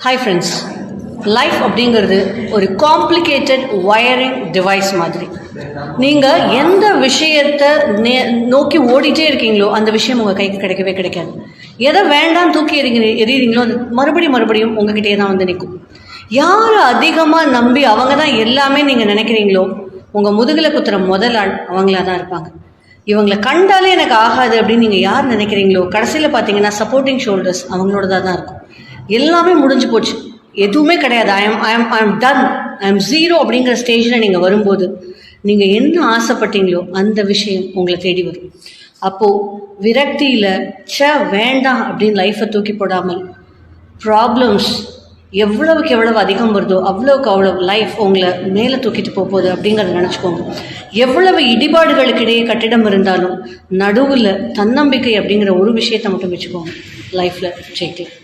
Hi friends, life அப்படிங்கிறது ஒரு complicated wiring device மாதிரி. நீங்கள் எந்த விஷயத்தை நோக்கி ஓடிட்டே இருக்கீங்களோ அந்த விஷயம் உங்கள் கைக்கு கிடைக்கவே கிடைக்காது. எதை வேண்டாம் தூக்கி எறிகிறீங்களோ அது மறுபடியும் உங்ககிட்டயே தான் வந்து நிற்கும். யார் அதிகமாக நம்பி அவங்க தான் எல்லாமே நீங்கள் நினைக்கிறீங்களோ உங்கள் முதுகில் குத்துற முதல் ஆள் அவங்களா தான் இருப்பாங்க. இவங்களை கண்டாலே எனக்கு ஆகாது அப்படின்னு நீங்கள் யார் நினைக்கிறீங்களோ கடைசியில் பார்த்தீங்கன்னா சப்போர்ட்டிங் ஷோல்டர்ஸ் அவங்களோட தான் இருக்கும். எல்லாமே முடிஞ்சு போச்சு, எதுவுமே கிடையாது, I am ton, I am zero அப்படிங்கிற ஸ்டேஜில் நீங்கள் வரும்போது நீங்கள் என்ன ஆசைப்பட்டீங்களோ அந்த விஷயம் உங்களை தேடி வரும். அப்போது விரக்தியில் வேண்டாம் அப்படின்னு லைஃப்பை தூக்கி போடாமல் ப்ராப்ளம்ஸ் எவ்வளவுக்கு எவ்வளவு அதிகம் வருதோ அவ்வளவுக்கு அவ்வளவு லைஃப் உங்களை மேலே தூக்கிட்டு போகுது அப்படிங்கிறத நினச்சிக்கோங்க. எவ்வளவு இடிபாடுகளுக்கு இடையே கட்டிடம் இருந்தாலும் நடுவில் தன்னம்பிக்கை அப்படிங்கிற ஒரு விஷயத்தை மட்டும் வச்சுக்கோங்க, லைஃப்பில் ஜெயிக்கலாம்.